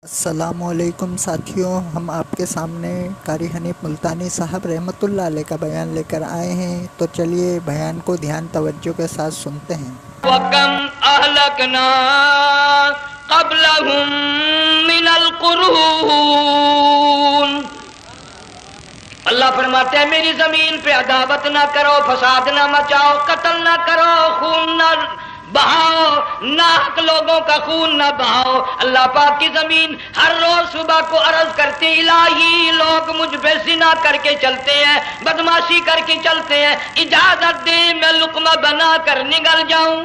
السلام علیکم ساتھیوں، ہم آپ کے سامنے قاری حنیف ملتانی صاحب رحمۃ اللہ علیہ کا بیان لے کر آئے ہیں، تو چلیے بیان کو دھیان توجہ کے ساتھ سنتے ہیں۔ وَكَمْ أَهْلَكْنَا قَبْلَهُمْ مِنَ الْقُرُونِ۔ اللہ فرماتے ہیں میری زمین پہ عداوت نہ کرو، فساد نہ مچاؤ، قتل نہ کرو، خون نہ بہاؤ، ناحق لوگوں کا خون نہ بہاؤ۔ اللہ پاک کی زمین ہر روز صبح کو عرض کرتی الہی لوگ مجھ پہ زنا کر کے چلتے ہیں، بدماشی کر کے چلتے ہیں، اجازت دے میں لقمہ بنا کر نگل جاؤں۔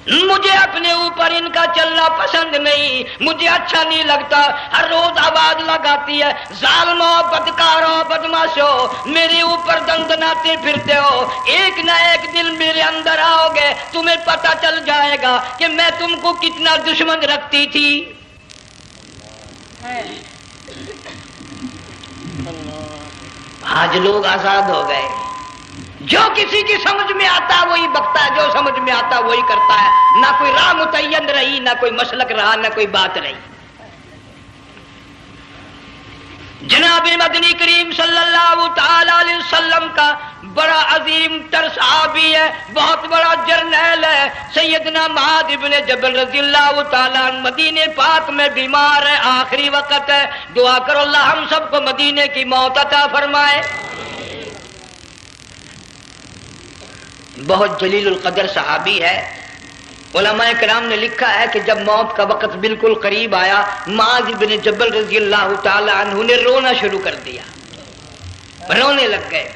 مجھے اپنے اوپر ان کا چلنا پسند نہیں، مجھے اچھا نہیں لگتا۔ ہر روز آواز لگاتی ہے ظالمو، بدکارو، بدماشو، میرے اوپر دندناتے پھرتے ہو، ایک نہ ایک دن میرے اندر آؤ گے، تمہیں پتہ چل جائے گا کہ میں تم کو کتنا دشمن رکھتی تھی۔ آج لوگ آزاد ہو گئے، جو کسی کی سمجھ میں آتا وہی بکتا ہے، جو سمجھ میں آتا وہی کرتا ہے، نہ کوئی راہ متعین رہی، نہ کوئی مسلک رہا، نہ کوئی بات رہی۔ جناب مدنی کریم صلی اللہ تعالی علیہ وسلم کا بڑا عظیم تر صحابی ہے، بہت بڑا جرنیل ہے، سیدنا معاذ ابن جبل رضی اللہ تعالی عنہ مدینے پاک میں بیمار ہے، آخری وقت ہے، دعا کرو اللہ ہم سب کو مدینے کی موت عطا فرمائے۔ بہت جلیل القدر صحابی ہے۔ علماء کرام نے لکھا ہے کہ جب موت کا وقت بالکل قریب آیا، معاذ بن جبل رضی اللہ تعالی عنہ نے رونا شروع کر دیا، رونے لگ گئے۔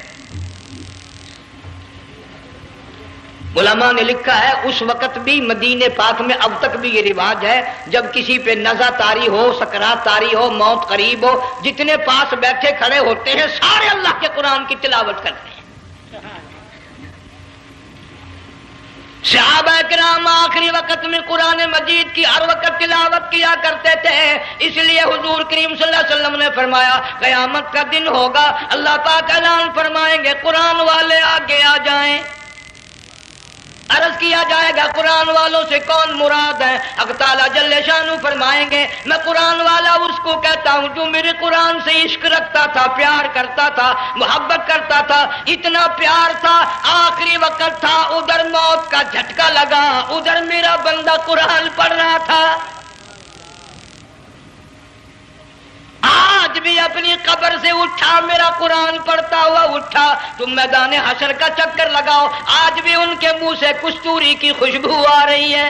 علماء نے لکھا ہے اس وقت بھی مدینے پاک میں اب تک بھی یہ رواج ہے، جب کسی پہ نزع طاری ہو، سکرات طاری ہو، موت قریب ہو، جتنے پاس بیٹھے کھڑے ہوتے ہیں سارے اللہ کے قرآن کی تلاوت کرتے ہیں۔ صحابہ کرام آخری وقت میں قرآن مجید کی ہر وقت تلاوت کیا کرتے تھے، اس لیے حضور کریم صلی اللہ علیہ وسلم نے فرمایا قیامت کا دن ہوگا، اللہ پاک اعلان فرمائیں گے قرآن والے آگے آ جائیں۔ عرض کیا جائے گا قرآن والوں سے کون مراد ہے؟ حق تعالیٰ جل شانہ فرمائیں گے میں قرآن والا اس کو کہتا ہوں جو میرے قرآن سے عشق رکھتا تھا، پیار کرتا تھا، محبت کرتا تھا، اتنا پیار تھا آخری وقت تھا، ادھر موت کا جھٹکا لگا، ادھر میرا بندہ قرآن پڑھ رہا تھا، آج بھی اپنی قبر سے اٹھا میرا قرآن پڑھتا ہوا اٹھا، تم میدان حشر کا چکر لگاؤ، آج بھی ان کے منہ سے کستوری کی خوشبو آ رہی ہے۔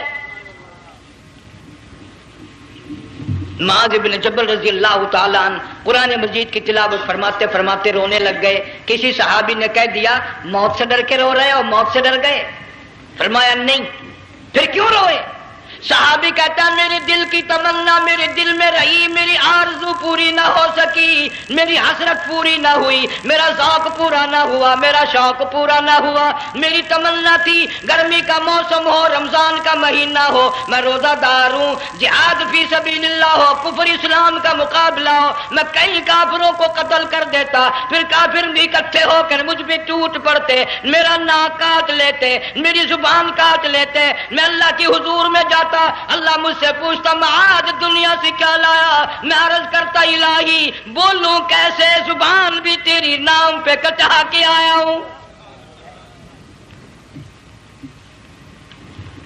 معاذ بن جبل رضی اللہ تعالیٰ عنہ قرآن مجید کی تلاوت فرماتے فرماتے رونے لگ گئے۔ کسی صحابی نے کہہ دیا موت سے ڈر کے رو رہے ہو، موت سے ڈر گئے؟ فرمایا نہیں۔ پھر کیوں روئے؟ صحابی کہتا ہے میرے دل کی تمنا میرے دل میں رہی، میری آرزو پوری نہ ہو سکی، میری حسرت پوری نہ ہوئی، میرا ذوق پورا نہ ہوا، میرا شوق پورا نہ ہوا۔ میری تمنا تھی گرمی کا موسم ہو، رمضان کا مہینہ ہو، میں روزہ دار ہوں، جہاد فی سبیل اللہ ہو، کفر اسلام کا مقابلہ ہو، میں کئی کافروں کو قتل کر دیتا، پھر کافر بھی اکٹھے ہو کر مجھ پہ ٹوٹ پڑتے، میرا ناک کاٹ لیتے، میری زبان کاٹ لیتے، میں اللہ کی حضور میں جاتا، اللہ مجھ سے پوچھتا معاذ دنیا سے کیا لایا؟ میں عرض کرتا الہی بولوں کیسے، زبان بھی تیری نام پہ کٹا کے آیا ہوں،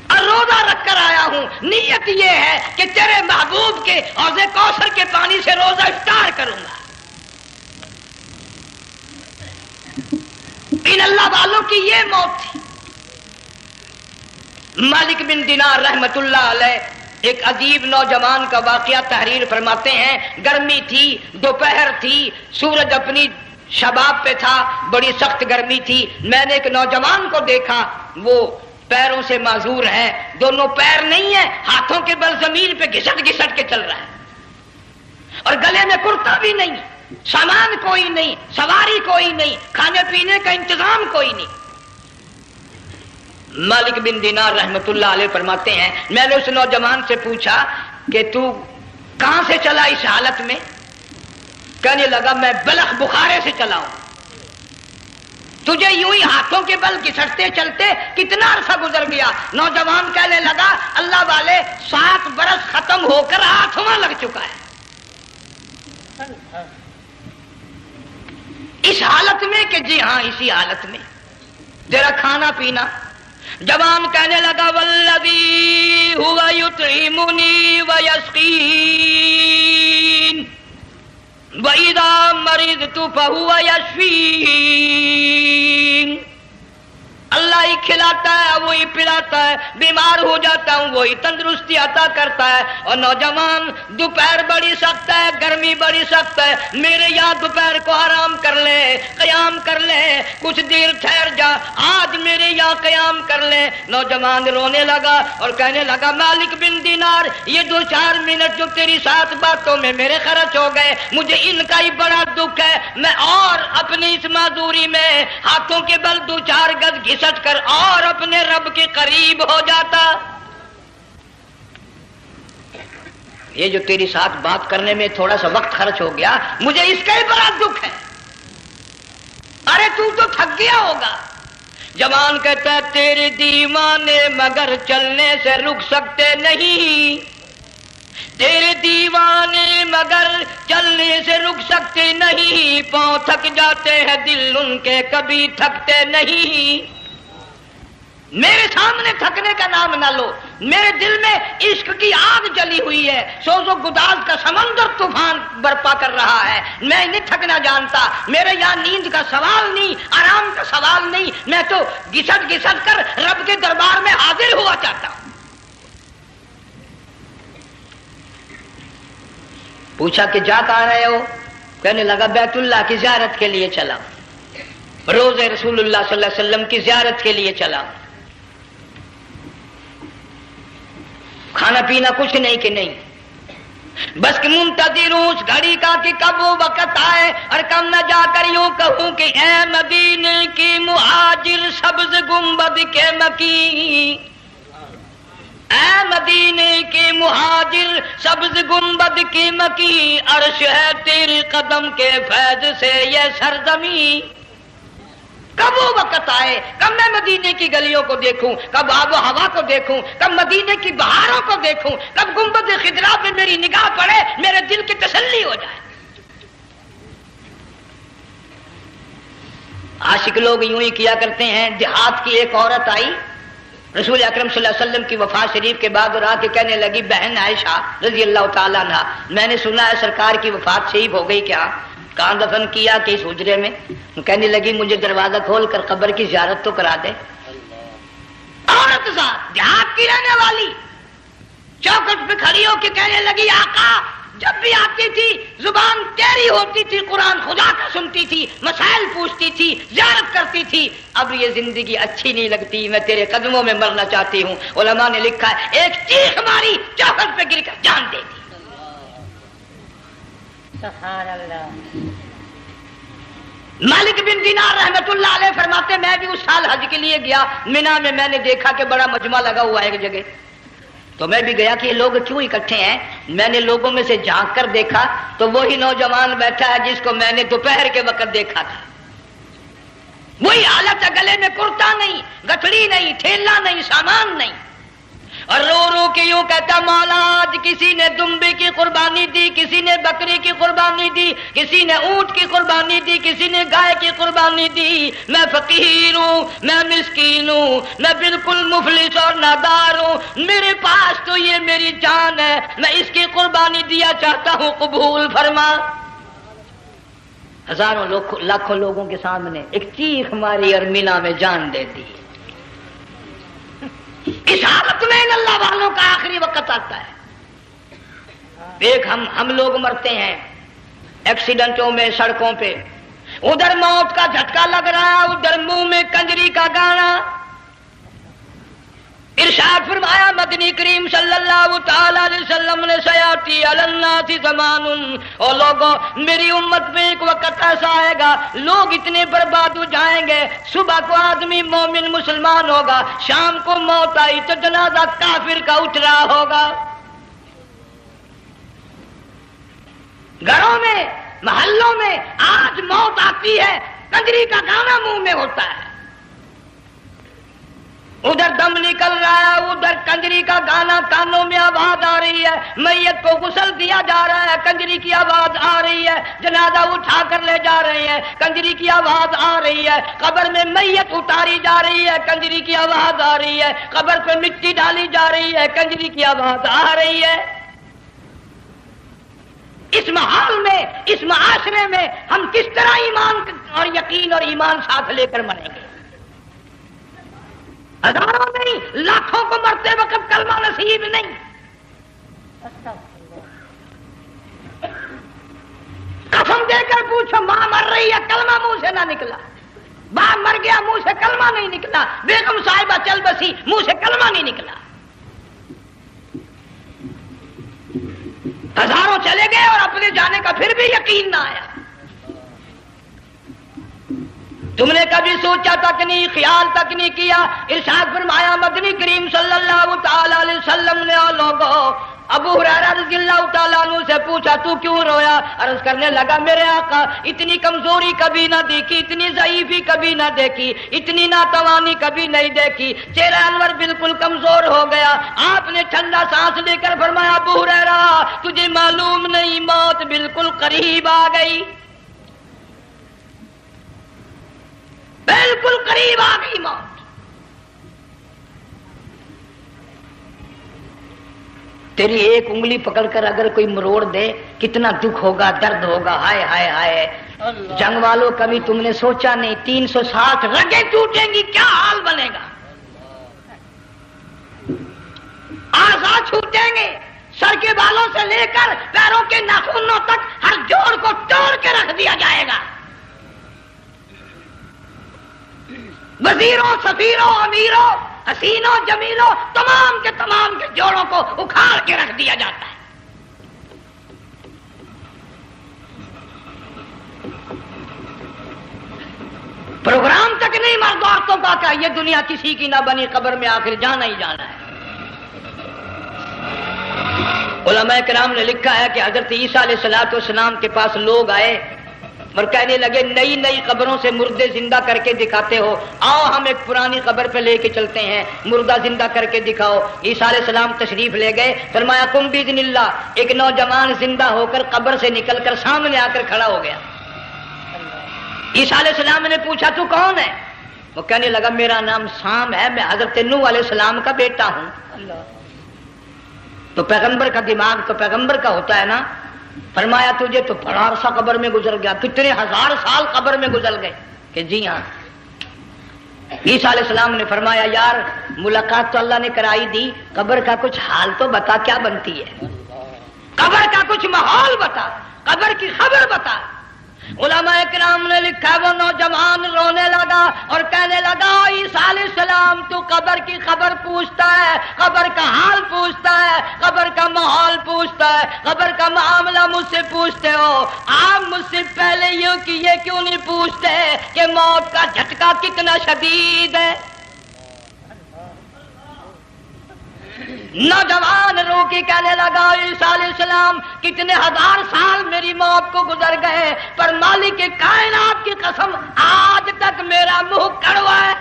اور روزہ رکھ کر آیا ہوں، نیت یہ ہے کہ تیرے محبوب کے حوض کوثر کے پانی سے روزہ افطار کروں گا۔ ان اللہ والوں کی یہ موت تھی۔ مالک بن دینار رحمت اللہ علیہ ایک عجیب نوجوان کا واقعہ تحریر فرماتے ہیں، گرمی تھی، دوپہر تھی، سورج اپنی شباب پہ تھا، بڑی سخت گرمی تھی، میں نے ایک نوجوان کو دیکھا، وہ پیروں سے معذور ہے، دونوں پیر نہیں ہیں، ہاتھوں کے بل زمین پہ گھسٹ گھسٹ کے چل رہا ہے، اور گلے میں کرتا بھی نہیں، سامان کوئی نہیں، سواری کوئی نہیں، کھانے پینے کا انتظام کوئی نہیں۔ مالک بن دینار رحمت اللہ علیہ فرماتے ہیں میں نے اس نوجوان سے پوچھا کہ تو کہاں سے چلا اس حالت میں؟ کہنے لگا میں بلخ بخارے سے چلا ہوں۔ تجھے یوں ہی ہاتھوں کے بل گھسٹتے چلتے کتنا عرصہ گزر گیا. نوجوان کہنے لگا اللہ والے 7 برس ختم ہو کر 8واں لگ چکا ہے. اس حالت میں کہ جی ہاں اسی حالت میں تیرا کھانا پینا. جوان کہنے لگا والذی ہوا یطعمنی ویسقین وَإِذَا مَرِضْتُ فَهُوَ يَشْفِينِ. اللہ ہی کھلاتا ہے وہی پلاتا ہے، بیمار ہو جاتا ہوں وہی تندرستی عطا کرتا ہے. اور نوجوان دوپہر بڑی سخت ہے، گرمی بڑی سخت ہے، میرے یہاں دوپہر کو آرام کر لے، قیام کر لے، کچھ دیر ٹھہر جا، آج میرے یہاں قیام کر لے. نوجوان رونے لگا اور کہنے لگا مالک بن دینار، یہ 2-4 منٹ جو تیری ساتھ باتوں میں میرے خرچ ہو گئے، مجھے ان کا ہی بڑا دکھ ہے. میں اور اپنی اس معذوری میں ہاتھوں کے بل 2-4 گز گھسٹ کر اور اپنے رب کے قریب ہو جاتا. یہ جو تیری ساتھ بات کرنے میں تھوڑا سا وقت خرچ ہو گیا، مجھے اس کا ہی بڑا دکھ ہے. ارے تو تھک گیا ہوگا. جوان کہتا ہے تیرے دیوانے مگر چلنے سے رک سکتے نہیں، تیرے دیوانے مگر چلنے سے رک سکتے نہیں، پاؤں تھک جاتے ہیں دل ان کے کبھی تھکتے نہیں. میرے سامنے تھکنے کا نام نہ لو، میرے دل میں عشق کی آگ جلی ہوئی ہے، سوز و گداز کا سمندر طوفان برپا کر رہا ہے. میں نہیں تھکنا جانتا، میرے یہاں نیند کا سوال نہیں، آرام کا سوال نہیں، میں تو گھسٹ گھسٹ کر رب کے دربار میں حاضر ہوا چاہتا ہوں. پوچھا کہ جا کہاں رہے ہو؟ کہنے لگا بیت اللہ کی زیارت کے لیے چلا، روزے رسول اللہ صلی اللہ علیہ وسلم کی زیارت کے لیے چلا. کھانا پینا کچھ نہیں کہ نہیں، بس کہ منتظر ہوں اس گھڑی کا کہ کب وہ وقت آئے اور کب میں جا کر یوں کہوں کہ اے مدینے کی مہاجر سبز گنبد کے مکی، اے مدینے کے مہاجر سبز گنبد کی مکی، عرش ہے تیرے قدم کے فیض سے یہ سرزمین. کب وہ وقت آئے، کب میں مدینے کی گلیوں کو دیکھوں، کب آب و ہوا کو دیکھوں، کب مدینے کی بہاروں کو دیکھوں، کب گنبد خضرا پہ میری نگاہ پڑے، میرے دل کی تسلی ہو جائے. عاشق لوگ یوں ہی کیا کرتے ہیں. دیہات کی ایک عورت آئی رسول اکرم صلی اللہ علیہ وسلم کی وفات شریف کے بعد اور آ کے کہنے لگی بہن عائشہ رضی اللہ تعالیٰ عنہا، میں نے سنا ہے سرکار کی وفات شریف ہو گئی، کیا کہاں دفن کیا کہ اس حجرے میں؟ کہنے لگی مجھے دروازہ کھول کر قبر کی زیارت تو کرا دے. عورت صاحب دیہات کی رہنے والی چوکھٹ پہ کھڑی ہو کے کہنے لگی آقا جب بھی آتی تھی زبان تیری ہوتی تھی، قرآن خدا کا سنتی تھی، مسائل پوچھتی تھی، زیارت کرتی تھی، اب یہ زندگی اچھی نہیں لگتی، میں تیرے قدموں میں مرنا چاہتی ہوں. علماء نے لکھا ہے ایک چیخ ماری چوکھٹ پہ گر کر جان دے دی. سبحان اللہ. مالک بن دینار رحمت اللہ علیہ فرماتے میں بھی اس سال حج کے لیے گیا، مینا میں میں نے دیکھا کہ بڑا مجمع لگا ہوا ہے ایک جگہ، تو میں بھی گیا کہ یہ لوگ کیوں اکٹھے ہیں. میں نے لوگوں میں سے جھانک کر دیکھا تو وہی نوجوان بیٹھا ہے جس کو میں نے دوپہر کے وقت دیکھا تھا. وہی حالت ہے، گلے میں کرتا نہیں، گٹھڑی نہیں، تھیلا نہیں، سامان نہیں، اور رو رو کے یوں کہتا مولا آج کسی نے دمبے کی قربانی دی، کسی نے بکری کی قربانی دی، کسی نے اونٹ کی قربانی دی، کسی نے گائے کی قربانی دی. میں فقیر ہوں، میں مسکین ہوں، میں بالکل مفلس اور نادار ہوں، میرے پاس تو یہ میری جان ہے، میں اس کی قربانی دیا چاہتا ہوں، قبول فرما. ہزاروں لاکھوں لوگوں کے سامنے ایک چیخ ماری اور مینا میں جان دے دی. اس حالت میں ان اللہ والوں کا آخری وقت آتا ہے. ایک ہم لوگ مرتے ہیں ایکسیڈنٹوں میں، سڑکوں پہ، ادھر موت کا جھٹکا لگ رہا، ادھر منہ میں کنجری کا گانا. ارشاد فرمایا مدنی کریم صلی اللہ تعالی علیہ وسلم نے سیاتی علی الناس زمان، اور لوگوں میری امت میں ایک وقت ایسا آئے گا لوگ اتنے برباد ہو جائیں گے، صبح کو آدمی مومن مسلمان ہوگا، شام کو موت آئی تو جنازہ کافر کا اٹھ رہا ہوگا. گھروں میں، محلوں میں آج موت آتی ہے کنجری کا گانا منہ میں ہوتا ہے، ادھر دم نکل رہا ہے، ادھر کنجری کا گانا کانوں میں آواز آ رہی ہے، میت کو غسل دیا جا رہا ہے، کنجری کی آواز آ رہی ہے، جنازہ اٹھا کر لے جا رہے ہیں، کنجری کی آواز آ رہی ہے، قبر میں میت اتاری جا رہی ہے، کنجری کی آواز آ رہی ہے، قبر پہ مٹی ڈالی جا رہی ہے، کنجری کی آواز آ رہی ہے۔ اس ماحول میں، اس معاشرے میں ہم کس طرح ایمان اور یقین اور ایمان ساتھ لے کر مریں گے؟ ہزاروں نہیں، لاکھوں کو مرتے وقت کلمہ نصیب نہیں۔ قسم دے کر پوچھو، ماں مر رہی ہے، کلمہ منہ سے نہ نکلا، باپ مر گیا، منہ سے کلمہ نہیں نکلا، بیگم صاحبہ چل بسی، منہ سے کلمہ نہیں نکلا۔ ہزاروں چلے گئے اور اپنے جانے کا پھر بھی یقین نہ آیا۔ تم نے کبھی سوچا تک نہیں، خیال تک نہیں کیا؟ ارشاد فرمایا مدنی کریم صلی اللہ تعالی علیہ وسلم نے لوگوں ابو ہریرہ رضی اللہ تعالیٰ عنہ سے پوچھا تو کیوں رویا؟ عرض کرنے لگا میرے آقا اتنی کمزوری کبھی نہ دیکھی، اتنی ضعیفی کبھی نہ دیکھی، اتنی ناتوانی کبھی نہیں دیکھی، چہرہ انور بالکل کمزور ہو گیا۔ آپ نے ٹھنڈا سانس لے کر فرمایا ابو ہریرہ تجھے معلوم نہیں موت بالکل قریب آ گئی، بالکل قریب آ گئی موت۔ تیری ایک انگلی پکڑ کر اگر کوئی مروڑ دے کتنا دکھ ہوگا، درد ہوگا، ہائے ہائے ہائے۔ جنگ والوں کبھی تم نے سوچا نہیں 360 رگیں ٹوٹیں گی کیا حال بنے گا، اعضاء چھوٹیں گے، سر کے بالوں سے لے کر پیروں کے ناخنوں تک ہر جوڑ کو توڑ کے رکھ دیا جائے گا، وزیروں، سفیروں، امیروں، حسینوں، جمیلوں، تمام کے جوڑوں کو اکھاڑ کے رکھ دیا جاتا ہے۔ پروگرام تک نہیں مرد عورتوں کا کہ یہ دنیا کسی کی نہ بنی، قبر میں آخر جانا ہی جانا ہے۔ علماء کرام نے لکھا ہے کہ حضرت عیسیٰ علیہ السلام کے پاس لوگ آئے اور کہنے لگے نئی نئی قبروں سے مردے زندہ کر کے دکھاتے ہو، آؤ ہم ایک پرانی قبر پہ لے کے چلتے ہیں، مردہ زندہ کر کے دکھاؤ۔ عیسیٰ علیہ السلام تشریف لے گئے، فرمایا قم باذن اللہ، ایک نوجوان زندہ ہو کر قبر سے نکل کر سامنے آ کر کھڑا ہو گیا۔ عیسیٰ علیہ السلام نے پوچھا تو کون ہے؟ وہ کہنے لگا میرا نام سام ہے، میں حضرت نوح علیہ السلام کا بیٹا ہوں۔ تو پیغمبر کا دماغ تو پیغمبر کا ہوتا ہے نا۔ فرمایا تجھے تو بڑا عرصہ قبر میں گزر گیا، کتنے ہزار سال قبر میں گزر گئے؟ کہ جی ہاں۔ عیسیٰ علیہ السلام نے فرمایا یار ملاقات تو اللہ نے کرائی دی، قبر کا کچھ حال تو بتا کیا بنتی ہے، قبر کا کچھ ماحول بتا، قبر کی خبر بتا۔ علماء کرام نے لکھا وہ نوجوان رونے لگا اور کہنے لگا عیسیٰ علیہ السلام تو قبر کی خبر پوچھتا ہے، قبر کا حال پوچھتا ہے، قبر کا ماحول پوچھتا ہے، قبر کا معاملہ مجھ سے پوچھتے ہو، آپ مجھ سے پہلے یہ کیوں نہیں پوچھتے کہ موت کا جھٹکا کتنا شدید ہے؟ نوجوان رو کے کہنے لگا عیسیٰ علیہ السلام کتنے ہزار سال میری موت کو گزر گئے، پر مالک کائنات کی قسم آج تک میرا منہ کڑوا ہے۔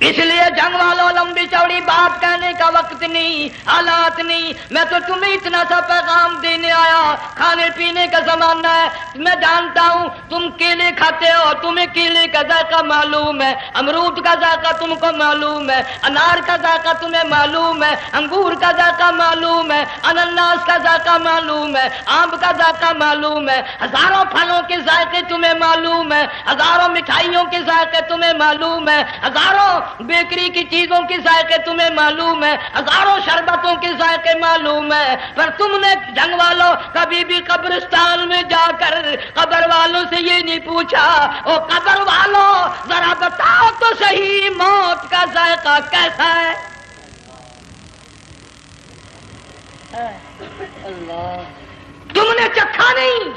اس لیے جنگ والوں لمبی چوڑی بات کہنے کا وقت نہیں، حالات نہیں، میں تو تمہیں اتنا سا پیغام دینے آیا، کھانے پینے کا زمانہ ہے، میں جانتا ہوں تم کیلے کھاتے ہو، تمہیں کیلے کا ذائقہ معلوم ہے، امرود کا ذائقہ تم کو معلوم ہے، انار کا ذائقہ تمہیں معلوم ہے، انگور کا ذائقہ معلوم ہے، انناس کا ذائقہ معلوم ہے، آم کا ذائقہ معلوم ہے، ہزاروں پھلوں کے ذائقے تمہیں معلوم ہے، ہزاروں مٹھائیوں کے ذائقے تمہیں معلوم ہے، ہزاروں بیکری کی چیزوں کے ذائقے تمہیں معلوم ہے، ہزاروں شربتوں کے ذائقے معلوم ہے، پر تم نے جنگ والوں کبھی بھی قبرستان میں جا کر قبر والوں سے یہ نہیں پوچھا او قبر والوں ذرا بتاؤ تو صحیح موت کا ذائقہ کیسا ہے؟ تم نے چکھا نہیں،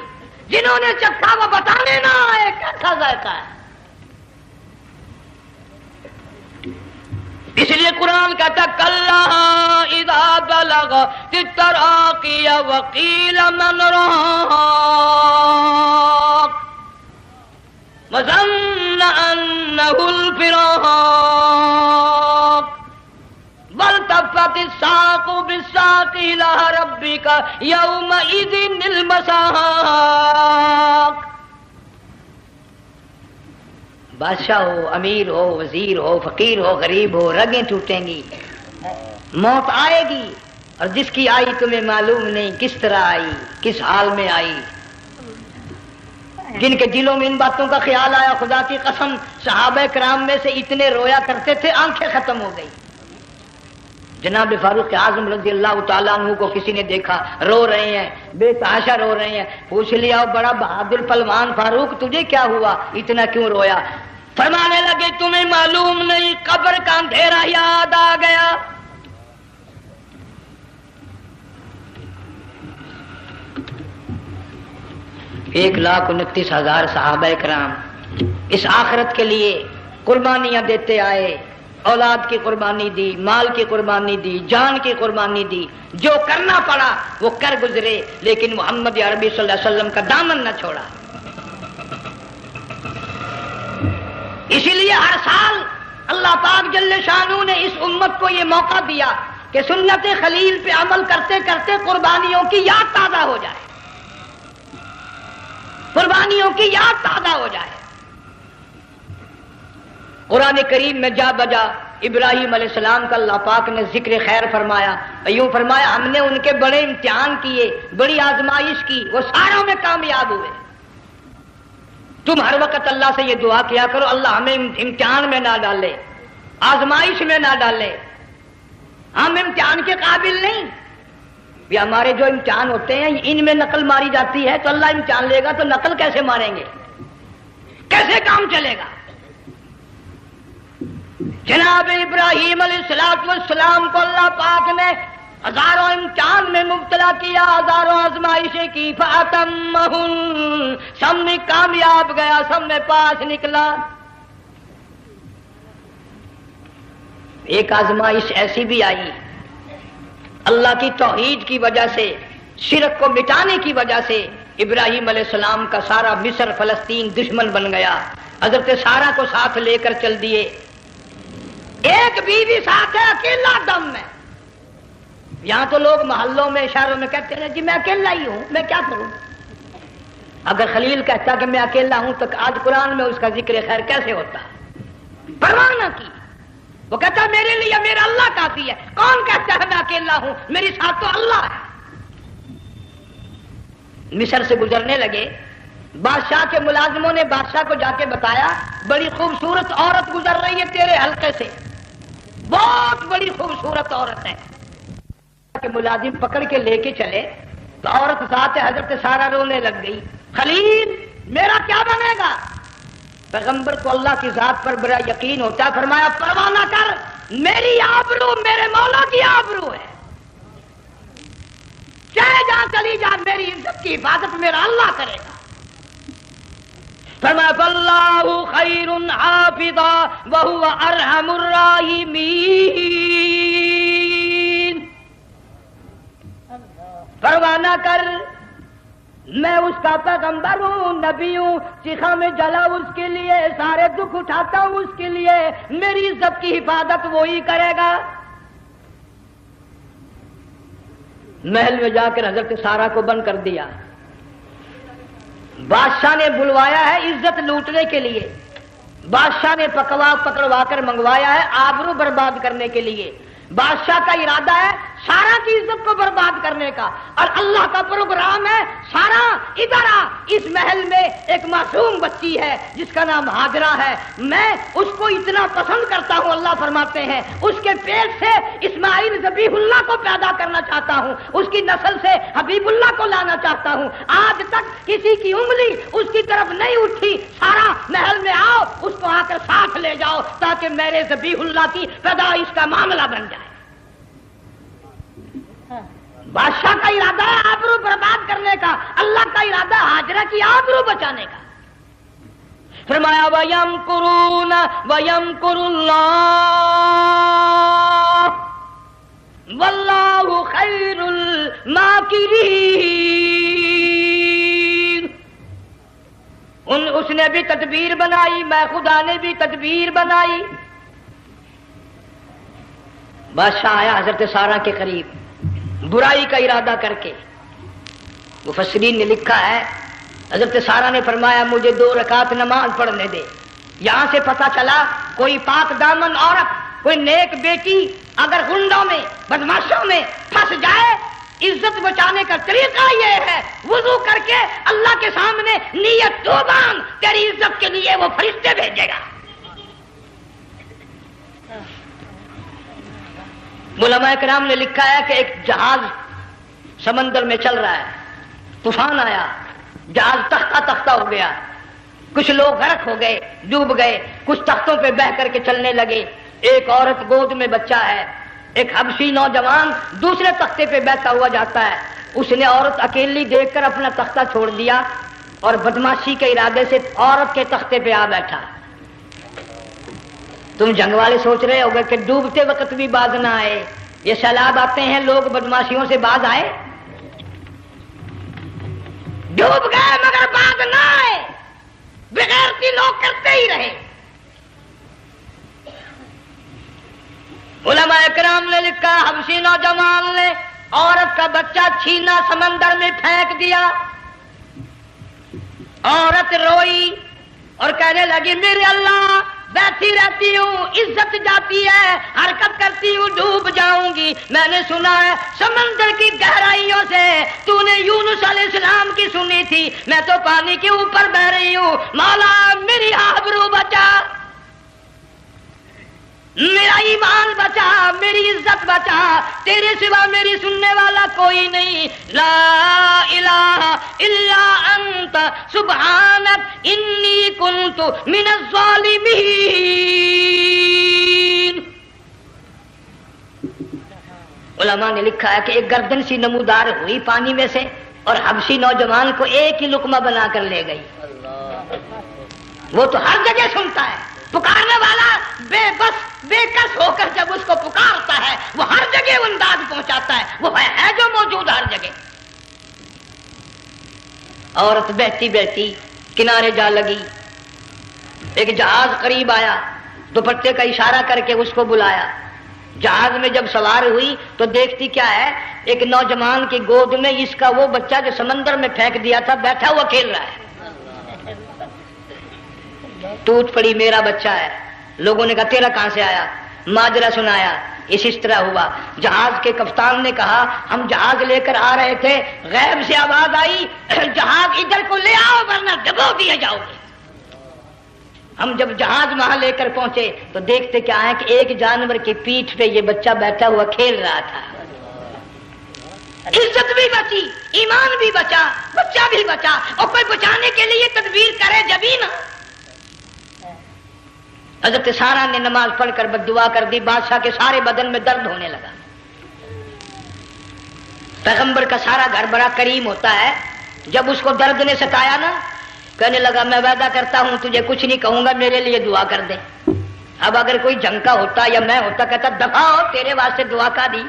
جنہوں نے چکھا وہ بتانے نہ آئے کیسا ذائقہ ہے۔ اس اس لیے قرآن کہتا کلا اذا بلغت التراقی وقیل من راق وظن انه الفراق والتفت الساق بالساق الى ربك يومئذ المساق. بادشاہ ہو، امیر ہو، وزیر ہو، فقیر ہو، غریب ہو، رگیں ٹوٹیں گی، موت آئے گی، اور جس کی آئی تمہیں معلوم نہیں کس طرح آئی، کس حال میں آئی. جن کے دلوں میں ان باتوں کا خیال آیا، خدا کی قسم صحابہ کرام میں سے اتنے رویا کرتے تھے آنکھیں ختم ہو گئی. جناب فاروق اعظم رضی اللہ تعالیٰ عنہ کو کسی نے دیکھا رو رہے ہیں، بے تحاشا رو رہے ہیں، پوچھ لیا بڑا بہادر پہلوان فاروق تجھے کیا ہوا، اتنا کیوں رویا؟ فرمانے لگے تمہیں معلوم نہیں قبر کا اندھیرا یاد آ گیا. ایک 1,29,000 صحابہ کرام اس آخرت کے لیے قربانیاں دیتے آئے، اولاد کی قربانی دی، مال کی قربانی دی، جان کی قربانی دی، جو کرنا پڑا وہ کر گزرے، لیکن محمد عربی صلی اللہ علیہ وسلم کا دامن نہ چھوڑا. اسی لیے ہر سال اللہ پاک جل شانہ نے اس امت کو یہ موقع دیا کہ سنت خلیل پہ عمل کرتے کرتے قربانیوں کی یاد تازہ ہو جائے، قربانیوں کی یاد تازہ ہو جائے. قرآن کریم میں جا بجا ابراہیم علیہ السلام کا اللہ پاک نے ذکر خیر فرمایا، یوں فرمایا ہم نے ان کے بڑے امتحان کیے، بڑی آزمائش کی، وہ ساروں میں کامیاب ہوئے. تم ہر وقت اللہ سے یہ دعا کیا کرو اللہ ہمیں امتحان میں نہ ڈالے، آزمائش میں نہ ڈالے، ہم امتحان کے قابل نہیں. یہ ہمارے جو امتحان ہوتے ہیں ان میں نقل ماری جاتی ہے، تو اللہ امتحان لے گا تو نقل کیسے ماریں گے، کیسے کام چلے گا؟ جناب ابراہیم علیہ السلام کو اللہ پاک نے ہزاروں امتحان میں مبتلا کیا، ہزاروں آزمائشیں کی، فَأَتَمَّهُنْ سب میں کامیاب گیا، سب میں پاس نکلا. ایک آزمائش ایسی بھی آئی اللہ کی توحید کی وجہ سے، شرک کو مٹانے کی وجہ سے ابراہیم علیہ السلام کا سارا مصر فلسطین دشمن بن گیا. حضرت سارہ کو ساتھ لے کر چل دیے، ایک بیوی ساتھ ہے اکیلا دم میں. یہاں تو لوگ محلوں میں شہروں میں کہتے ہیں جی میں اکیلا ہی ہوں، میں کیا کروں. اگر خلیل کہتا کہ میں اکیلا ہوں تو آج قرآن میں اس کا ذکر خیر کیسے ہوتا؟ پرواہ نہ کی، وہ کہتا میرے لیے میرا اللہ کافی ہے. کون کہتا ہے میں اکیلا ہوں، میری ساتھ تو اللہ ہے. مصر سے گزرنے لگے، بادشاہ کے ملازموں نے بادشاہ کو جا کے بتایا بڑی خوبصورت عورت گزر رہی ہے تیرے حلقے سے، بہت بڑی خوبصورت عورت ہے. کہ ملازم پکڑ کے لے کے چلے تو عورت ذات حضرت سارہ رونے لگ گئی. خلیل میرا کیا بنے گا؟ پیغمبر کو اللہ کی ذات پر بڑا یقین ہوتا ہے، فرمایا پرواہ نہ کر، میری آبرو میرے مولا کی آبرو ہے، چاہے جہاں چلی جا میری عزت کی حفاظت میرا اللہ کرے گا. فرمایا فاللہ خیر حافظا وہو ارحم الراحمین. پرواہ نہ کر، میں اس کا پیغمبر ہوں، نبی ہوں، چیخا میں جلا اس کے لیے، سارے دکھ اٹھاتا ہوں اس کے لیے، میری عزت کی حفاظت وہی کرے گا. محل میں جا کر حضرت سارہ کو بند کر دیا. بادشاہ نے بلوایا ہے عزت لوٹنے کے لیے، بادشاہ نے پکڑوا کر منگوایا ہے آبرو برباد کرنے کے لیے. بادشاہ کا ارادہ ہے سارا کی عزت کو برباد کرنے کا، اور اللہ کا پروگرام ہے سارا ادھر آ، اس محل میں ایک معصوم بچی ہے جس کا نام ہاجرہ ہے، میں اس کو اتنا پسند کرتا ہوں، اللہ فرماتے ہیں اس کے پیٹ سے اسماعیل ذبیح اللہ کو پیدا کرنا چاہتا ہوں، اس کی نسل سے حبیب اللہ کو لانا چاہتا ہوں. آج تک کسی کی انگلی اس کی طرف نہیں اٹھی. سارا محل میں آؤ، اس کو آ کر ساتھ لے جاؤ تاکہ میرے ذبیح اللہ کی پیدائش کا معاملہ بن جائے. بادشاہ کا ارادہ ہے آبرو برباد کرنے کا، اللہ کا ارادہ ہاجرہ کی آبرو بچانے کا. فرمایا وَيَمْكُرُونَ وَيَمْكُرُ اللَّهُ الماکرین، اس نے بھی تدبیر بنائی، میں خدا نے بھی تدبیر بنائی۔ بادشاہ آیا حضرت سارہ کے قریب برائی کا ارادہ کر کے۔ مفسرین نے لکھا ہے حضرت سارہ نے فرمایا مجھے 2 رکعت نماز پڑھنے دے۔ یہاں سے پتہ چلا کوئی پاک دامن عورت، کوئی نیک بیٹی اگر غنڈوں میں بدماشوں میں پھنس جائے، عزت بچانے کا طریقہ یہ ہے وضو کر کے اللہ کے سامنے نیت توبان، تیری عزت کے لیے وہ فرشتے بھیجے گا۔ علماء کرام نے لکھا ہے کہ ایک جہاز سمندر میں چل رہا ہے، طوفان آیا، جہاز تختہ تختہ ہو گیا، کچھ لوگ غرق ہو گئے، ڈوب گئے، کچھ تختوں پہ بہ کر کے چلنے لگے۔ ایک عورت گود میں بچہ ہے، ایک حبشی نوجوان دوسرے تختے پہ بیٹھا ہوا جاتا ہے۔ اس نے عورت اکیلی دیکھ کر اپنا تختہ چھوڑ دیا اور بدماشی کے ارادے سے عورت کے تختے پہ آ بیٹھا۔ تم جنگ والے سوچ رہے ہوگے کہ ڈوبتے وقت بھی باز نہ آئے، یہ سیلاب آتے ہیں لوگ بدماشیوں سے باز آئے؟ ڈوب گئے مگر باز نہ آئے، بغیرتی لوگ کرتے ہی رہے۔ علماء کرام نے لکھا حبشی نوجوان نے عورت کا بچہ چھینا سمندر میں پھینک دیا۔ عورت روئی اور کہنے لگی میرے اللہ بیٹھی رہتی ہوں، عزت جاتی ہے، حرکت کرتی ہوں، ڈوب جاؤں گی۔ میں نے سنا ہے سمندر کی گہرائیوں سے تو نے یونس علیہ السلام کی سنی تھی، میں تو پانی کے اوپر بہ رہی ہوں، مولا میری آبرو بچا، میرا ایمان بچا، میری عزت بچا، تیرے سوا میری سننے والا کوئی نہیں، لا الہ الا انت سبحانک انی کنت من الظالمین۔ علماء نے لکھا ہے کہ ایک گردن سی نمودار ہوئی پانی میں سے اور حبشی نوجوان کو ایک ہی لقمہ بنا کر لے گئی۔ وہ تو ہر جگہ سنتا ہے، پکارنے والا بے بس بے کس ہو کر جب اس کو پکارتا ہے وہ ہر جگہ انداز پہنچاتا ہے، وہ ہے جو موجود ہر جگہ۔ عورت بہتی بہتی کنارے جا لگی، ایک جہاز قریب آیا، دوپٹے کا اشارہ کر کے اس کو بلایا۔ جہاز میں جب سوار ہوئی تو دیکھتی کیا ہے، ایک نوجوان کی گود میں اس کا وہ بچہ جو سمندر میں پھینک دیا تھا بیٹھا ہوا کھیل رہا ہے۔ ٹوٹ پڑی میرا بچہ ہے۔ لوگوں نے کہا تیرا کہاں سے آیا؟ ماجرا سنایا، اس طرح ہوا۔ جہاز کے کپتان نے کہا ہم جہاز لے کر آ رہے تھے، غیب سے آواز آئی جہاز ادھر کو لے آؤ ورنہ ڈبو دیے جاؤ گے۔ ہم جب جہاز وہاں لے کر پہنچے تو دیکھتے کیا ہے کہ ایک جانور کی پیٹھ پہ یہ بچہ بیٹھا ہوا کھیل رہا تھا۔ عزت بھی بچی، ایمان بھی بچا، بچہ بھی بچا، اور کوئی بچانے کے لیے تدبیر کرے جبھی نا۔ حضرت سارہ نے نماز پڑھ کر بد دعا کر دی، بادشاہ کے سارے بدن میں درد ہونے لگا۔ پیغمبر کا سارا گھر بڑا کریم ہوتا ہے، جب اس کو درد نے ستایا نا کہنے لگا میں وعدہ کرتا ہوں تجھے کچھ نہیں کہوں گا، میرے لیے دعا کر دے۔ اب اگر کوئی جنگ کا ہوتا یا میں ہوتا کہتا دفع ہو تیرے واسطے دعا کا دی،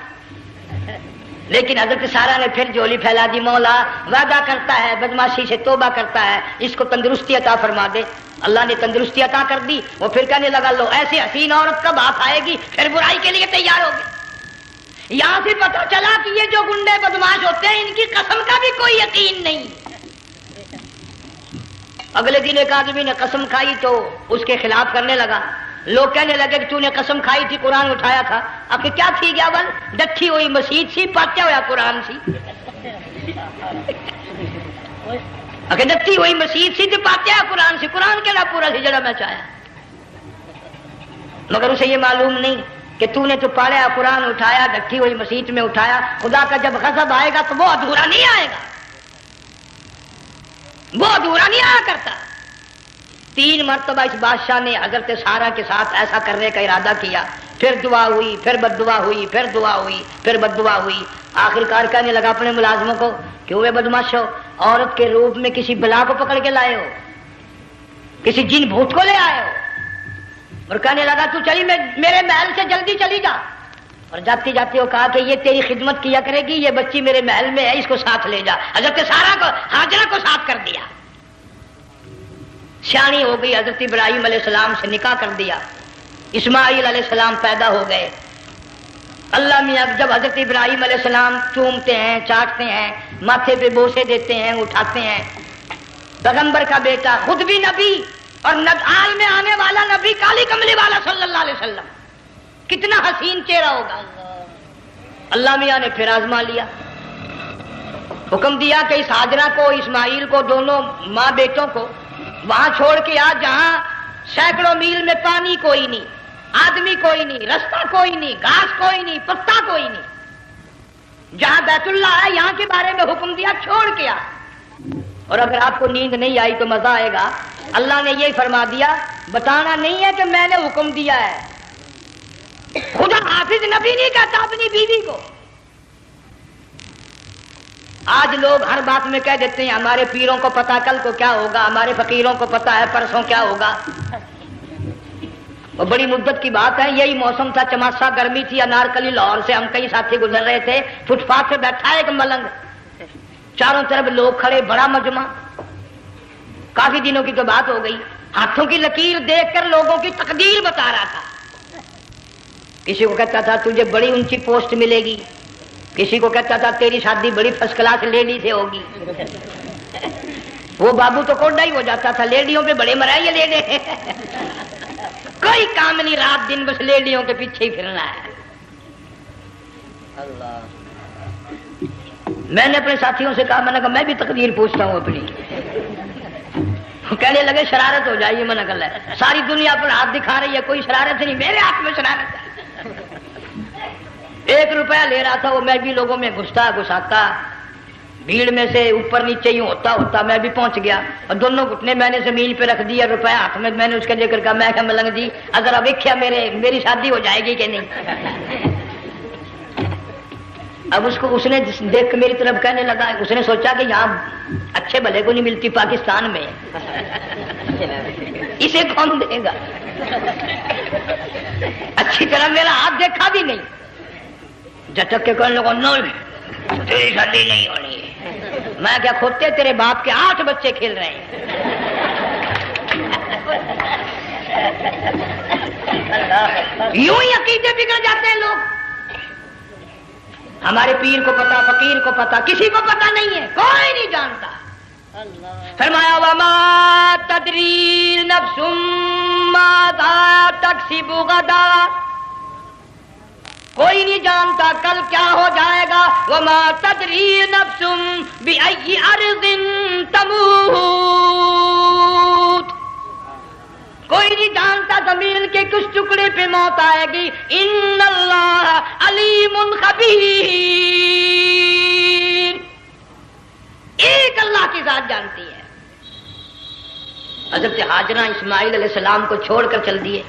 لیکن حضرت سارہ نے پھر جولی پھیلا دی، مولا وعدہ کرتا ہے بدماشی سے توبہ کرتا ہے، اس کو تندرستی عطا فرما دے۔ اللہ نے تندرستی عطا کر دی۔ وہ پھر کہنے لگا لو ایسی حسین عورت کب آپ آئے گی، پھر برائی کے لیے تیار ہوگی۔ یہاں سے پتہ چلا کہ یہ جو گنڈے بدماش ہوتے ہیں ان کی قسم کا بھی کوئی یقین نہیں۔ اگلے دن ایک آدمی نے قسم کھائی تو اس کے خلاف کرنے لگا۔ لوگ کہنے لگے کہ تو نے قسم کھائی تھی، قرآن اٹھایا تھا، اب کیا تھی گیا بل ڈٹھی ہوئی مسجد سی، پاٹیا ہوا قرآن سی، اگر ڈٹھی ہوئی مسجد سی تو پاٹیا قرآن سی، قرآن کے لا پورا سی جڑا میں چاہیا، مگر اسے یہ معلوم نہیں کہ تو نے تو پاڑیا قرآن اٹھایا، ڈٹھی ہوئی مسجد میں اٹھایا۔ خدا کا جب غضب آئے گا تو وہ ادھورا نہیں آئے گا، وہ ادھورا نہیں آیا کرتا۔ 3 مرتبہ اس بادشاہ نے حضرت سارہ کے ساتھ ایسا کرنے کا ارادہ کیا، پھر دعا ہوئی، پھر بد دعا ہوئی، پھر دعا ہوئی، پھر بد دعا ہوئی۔ آخر کار کہنے لگا اپنے ملازموں کو کہ ہوئے بدماشو، عورت کے روپ میں کسی بلا کو پکڑ کے لائے ہو، کسی جن بھوت کو لے آئے ہو، اور کہنے لگا تو چلی میرے محل سے جلدی چلی جا، اور جاتی جاتی وہ کہا کہ یہ تیری خدمت کیا کرے گی، یہ بچی میرے محل میں ہے، اس کو ساتھ لے جا۔ حضرت سارہ کو، ہاجرہ کو ساتھ کر دیا، سیانی ہو گئی، حضرت ابراہیم علیہ السلام سے نکاح کر دیا، اسماعیل علیہ السلام پیدا ہو گئے۔ اللہ میاں جب حضرت ابراہیم علیہ السلام چومتے ہیں، چاٹتے ہیں، ماتھے پہ بوسے دیتے ہیں، اٹھاتے ہیں، پیغمبر کا بیٹا، خود بھی نبی اور آل میں آنے والا نبی، کالی کملی والا صلی اللہ علیہ وسلم، کتنا حسین چہرہ ہوگا۔ اللہ میاں نے پھر آزما لیا، حکم دیا کہ اس ہاجرہ کو، اسماعیل کو، دونوں ماں بیٹوں کو وہاں چھوڑ کے آ جہاں سینکڑوں میل میں پانی کوئی نہیں، آدمی کوئی نہیں، رستہ کوئی نہیں، گھاس کوئی نہیں، پتا کوئی نہیں، جہاں بیت اللہ ہے یہاں کے بارے میں حکم دیا، چھوڑ کے آ۔ اور اگر آپ کو نیند نہیں آئی تو مزہ آئے گا، اللہ نے یہی فرما دیا، بتانا نہیں ہے کہ میں نے حکم دیا ہے۔ خدا حافظ نبی نہیں کہتا اپنی بیوی کو۔ آج لوگ ہر بات میں کہہ دیتے ہیں ہمارے پیروں کو پتا کل کو کیا ہوگا، ہمارے فقیروں کو پتا ہے پرسوں کیا ہوگا۔ وہ بڑی مدت کی بات ہے، یہی موسم تھا، چماسا گرمی تھی، انارکلی لاہور سے ہم کئی ساتھی گزر رہے تھے، فٹ پاتھ پہ بیٹھا ایک ملنگ، چاروں طرف لوگ کھڑے، بڑا مجمع، کافی دنوں کی تو بات ہو گئی، ہاتھوں کی لکیر دیکھ کر لوگوں کی تقدیر بتا رہا تھا۔ کسی کو کہتا تھا تجھے بڑی اونچی پوسٹ ملے گی، کسی کو کہتا تھا تیری شادی بڑی فرسٹ کلاس لیڈی سے ہوگی۔ وہ بابو تو کوڈا ہی ہو جاتا تھا، لیڈیوں پہ بڑے مرائے یہ لیڈے، کوئی کام نہیں، رات دن بس لیڈیوں کے پیچھے ہی پھرنا ہے۔ میں نے اپنے ساتھیوں سے کہا، میں نے کہا میں بھی تقدیر پوچھتا ہوں اپنی۔ کہنے لگے شرارت ہو جائے گی، میں نے کہا ساری دنیا پر ہاتھ دکھا رہی ہے، کوئی شرارت نہیں، میرے ہاتھ میں شرارت ہے۔ 1 روپیہ لے رہا تھا وہ، میں بھی لوگوں میں گھساتا، بھیڑ میں سے اوپر نیچے یوں ہوتا میں بھی پہنچ گیا، اور دونوں گھٹنے میں نے زمین پہ رکھ دیا، روپیہ ہاتھ میں نے اس کے ذکر کہا، میں کہا ملنگ جی اگر اب ویکھیا میری شادی ہو جائے گی کہ نہیں۔ اب اس نے دیکھ کے میری طرف کہنے لگا، اس نے سوچا کہ یہاں اچھے بھلے کو نہیں ملتی پاکستان میں، اسے کون دے گا؟ اچھی طرح میرا ہاتھ دیکھا بھی نہیں، جٹک کے کہنے لگا نہیں تیری شادی نہیں ہونی۔ میں کیا کھوتے تیرے باپ کے 8 بچے کھیل رہے ہیں۔ یوں ہی عقیدے بگڑ جاتے ہیں لوگ۔ ہمارے پیر کو پتا، فقیر کو پتا، کسی کو پتا نہیں ہے، کوئی نہیں جانتا۔ فرمایا وما تدری نفس ماذا تکسب غدا، کوئی نہیں جانتا کل کیا ہو جائے گا۔ وما تدری نفس بأی ارض تموت، کوئی نہیں جانتا زمین کے کس ٹکڑے پہ موت آئے گی۔ ان اللہ علیم خبیر، ایک اللہ کی ذات جانتی ہے۔ حضرت ہاجرہ اسماعیل علیہ السلام کو چھوڑ کر چل دیے،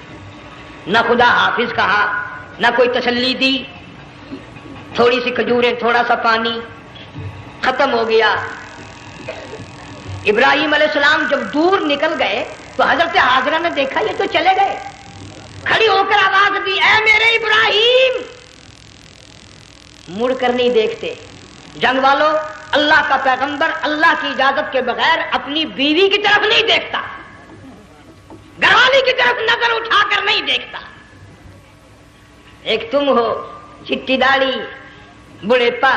نہ خدا حافظ کہا، نہ کوئی تسلی دی، تھوڑی سی کھجوریں، تھوڑا سا پانی، ختم ہو گیا۔ ابراہیم علیہ السلام جب دور نکل گئے تو حضرت ہاجرہ نے دیکھا یہ تو چلے گئے، کھڑی ہو کر آواز دی، اے میرے ابراہیم۔ مڑ کر نہیں دیکھتے۔ جنگ والوں، اللہ کا پیغمبر اللہ کی اجازت کے بغیر اپنی بیوی کی طرف نہیں دیکھتا، گھر والی کی طرف نظر اٹھا کر نہیں دیکھتا۔ ایک تم ہو، چٹی داڑھی، بڑھیپا،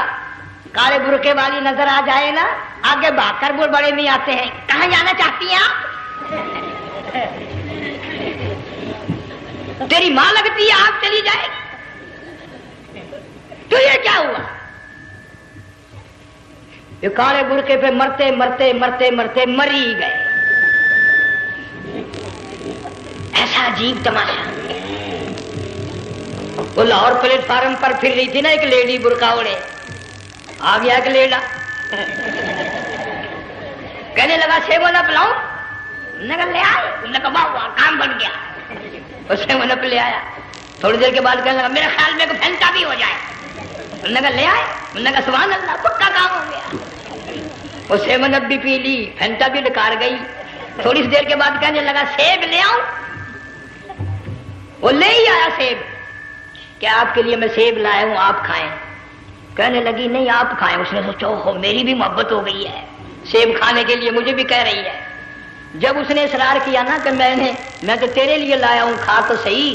کالے برقعے والی نظر آ جائے نا، آگے بھاگ کر بڑے نہیں آتے ہیں، کہاں جانا چاہتی ہیں آپ؟ تیری ماں لگتی ہے آپ چلی جائے، تو یہ کیا ہوا؟ یہ کالے برقعے پہ مرتے مرتے مرتے مرتے مری گئے۔ ایسا عجیب تماشا۔ وہ لاہور پلیٹ فارم پر پھر رہی تھی نا ایک لیڈی برقع اوڑے، آ گیا ایک لیڈا، کہنے لگا سیب نپ لاؤں؟ نے کہا لے آئے، نے کہا واہ کام بن گیا، اس نے وہ نپ لے آیا۔ تھوڑی دیر کے بعد کہنے لگا میرے خیال میں پھینٹا بھی ہو جائے، نے کہا لے آئے، نے کہا سبحان اللہ پکا کام ہو گیا۔ وہ سیب نپ بھی پی لی، پھینٹا بھی ڈکار گئی۔ تھوڑی سی دیر کے بعد کہنے لگا سیب لے آؤں؟ وہ لے ہی آیا سیب، کہ آپ کے لیے میں سیب لایا ہوں آپ کھائیں. کہنے لگی نہیں آپ کھائیں. اس نے سوچا ہو میری بھی محبت ہو گئی ہے, سیب کھانے کے لیے مجھے بھی کہہ رہی ہے. جب اس نے اصرار کیا نا کہ میں تو تیرے لیے لایا ہوں کھا تو صحیح,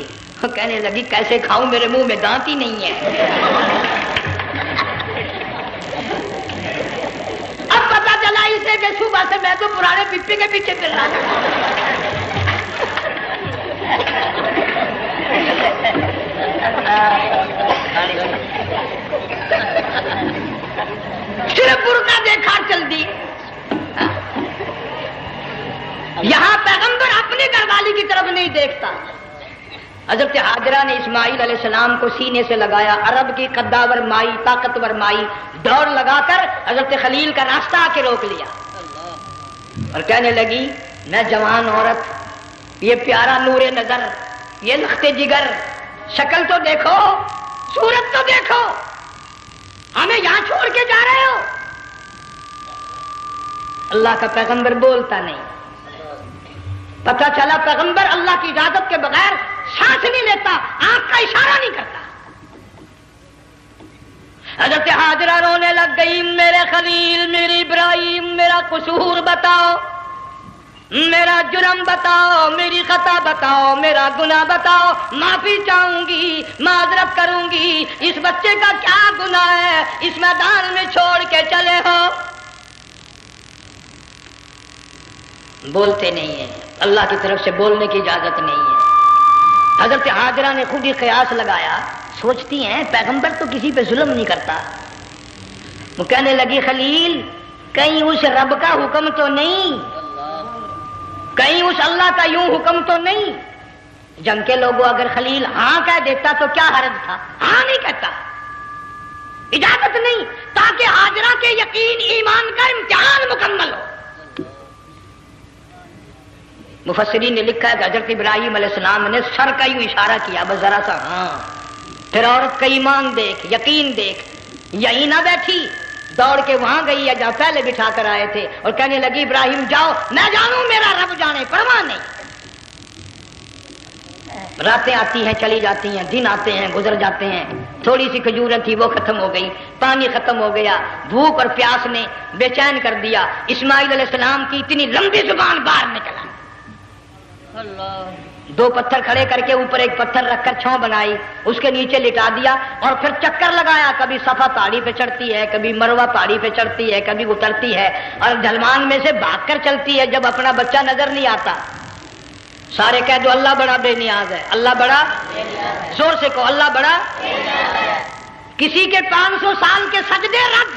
کہنے لگی کیسے کھاؤں میرے منہ میں دانت ہی نہیں ہے. اب پتا چلا اسے کہ صبح سے میں تو پرانے پپی کے پیچھے پھر رہا تھا. صرف برقع دیکھا چل دی. یہاں پیغمبر اپنے گھر والی کی طرف نہیں دیکھتا. حضرت حاجرہ نے اسماعیل علیہ السلام کو سینے سے لگایا. عرب کی قداور مائی, طاقتور مائی, دوڑ لگا کر حضرت خلیل کا راستہ آ کے روک لیا اور کہنے لگی میں جوان عورت, یہ پیارا نور نظر, یہ لخت جگر, شکل تو دیکھو, صورت تو دیکھو, ہمیں یہاں چھوڑ کے جا رہے ہو. اللہ کا پیغمبر بولتا نہیں. پتہ چلا پیغمبر اللہ کی اجازت کے بغیر سانس نہیں لیتا, آنکھ کا اشارہ نہیں کرتا. حضرت حاجرہ رونے لگ گئی, میرے خلیل, میری ابراہیم, میرا قصور بتاؤ, میرا جرم بتاؤ, میری خطا بتاؤ, میرا گناہ بتاؤ, معافی چاہوں گی, معذرت کروں گی. اس بچے کا کیا گناہ ہے اس میدان میں چھوڑ کے چلے ہو؟ بولتے نہیں ہیں, اللہ کی طرف سے بولنے کی اجازت نہیں ہے. حضرت حاجرہ نے خود ہی قیاس لگایا, سوچتی ہیں پیغمبر تو کسی پہ ظلم نہیں کرتا. وہ کہنے لگی خلیل کہیں اس رب کا حکم تو نہیں, کہیں اس اللہ کا یوں حکم تو نہیں. جنگ کے لوگوں اگر خلیل ہاں کہہ دیتا تو کیا حرج تھا, ہاں نہیں کہتا, اجازت نہیں, تاکہ حاجرہ کے یقین ایمان کا امتحان مکمل ہو. مفسرین نے لکھا ہے کہ حضرت ابراہیم علیہ السلام نے سر کا یوں اشارہ کیا, بس ذرا سا ہاں. پھر عورت کا ایمان دیکھ, یقین دیکھ, یہی نہ بیٹھی, دوڑ کے وہاں گئی ہے جہاں پہلے بٹھا کر آئے تھے اور کہنے لگی ابراہیم جاؤ, میں جانوں میرا رب جانے, پرواہ نہیں. راتیں آتی ہیں چلی جاتی ہیں, دن آتے ہیں گزر جاتے ہیں. تھوڑی سی کھجوریں تھی وہ ختم ہو گئی, پانی ختم ہو گیا, بھوک اور پیاس نے بے چین کر دیا. اسماعیل علیہ السلام کی اتنی لمبی زبان باہر نکلا. دو پتھر کھڑے کر کے اوپر ایک پتھر رکھ کر چھاؤں بنائی, اس کے نیچے لٹا دیا اور پھر چکر لگایا. کبھی صفا پہاڑی پہ چڑھتی ہے, کبھی مروہ پہاڑی پہ چڑھتی ہے, کبھی اترتی ہے اور ڈھلوان میں سے بھاگ کر چلتی ہے. جب اپنا بچہ نظر نہیں آتا سارے کہہ دو اللہ بڑا بے نیاز ہے, اللہ بڑا, زور سے کہو اللہ بڑا. کسی کے 500 سال کے سجدے رد,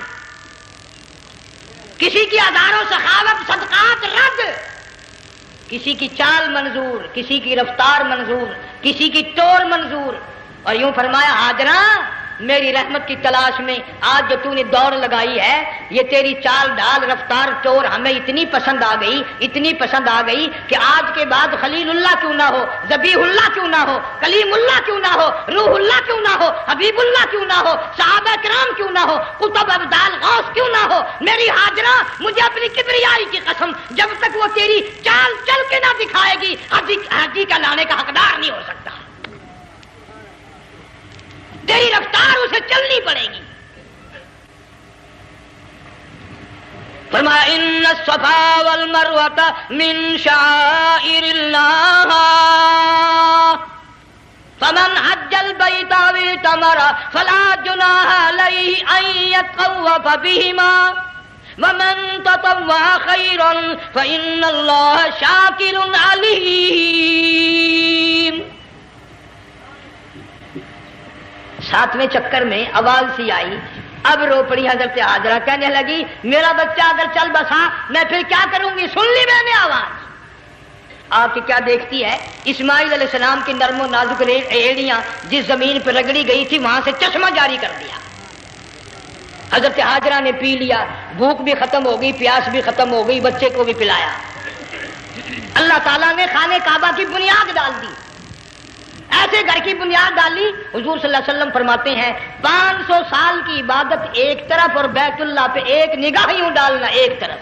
کسی کی ہزاروں سخاوت صدقات رد, کسی کی چال منظور, کسی کی رفتار منظور, کسی کی توڑ منظور. اور یوں فرمایا حاجرہ میری رحمت کی تلاش میں آج جو تو نے دوڑ لگائی ہے, یہ تیری چال ڈال رفتار توڑ ہمیں اتنی پسند آ گئی, اتنی پسند آ گئی کہ آج کے بعد خلیل اللہ کیوں نہ ہو, ذبیح اللہ کیوں نہ ہو, کلیم اللہ کیوں نہ ہو, روح اللہ کیوں نہ ہو, حبیب اللہ کیوں نہ ہو, صحابہ کرام کیوں نہ ہو, قطب ابدال غوث کیوں نہ ہو, میری حاجرہ مجھے اپنی کبریائی کی قسم جب تک وہ تیری چال چل کے نہ دکھائے گی حاجی کا لانے کا حقدار نہیں ہو سکتا. تیری رفتار اسے چلنی پڑے گی. فرمایا ان الصفا والمروہ من شعائر اللہ فمن حج البیت او اعتمر فلا جناح علیہ ان یطوف بہما ومن تطوع خیرا فإن اللہ شاکر علیم. 7ویں چکر میں آواز سی آئی, اب رو پڑی حضرت حاجرہ, کہنے لگی میرا بچہ اگر چل بسا میں پھر کیا کروں گی. سن لی میں نے آواز. آپ کی کیا دیکھتی ہے, اسماعیل علیہ السلام کی نرم و نازک ایڑیاں جس زمین پہ رگڑی گئی تھی وہاں سے چشمہ جاری کر دیا. حضرت حاجرہ نے پی لیا, بھوک بھی ختم ہو گئی, پیاس بھی ختم ہو گئی, بچے کو بھی پلایا. اللہ تعالیٰ نے خانے کعبہ کی بنیاد ڈال دی, ایسے گھر کی بنیاد ڈالی. حضور صلی اللہ علیہ وسلم فرماتے ہیں 500 سال کی عبادت ایک طرف اور بیت اللہ پہ ایک نگاہ یوں ڈالنا ایک طرف.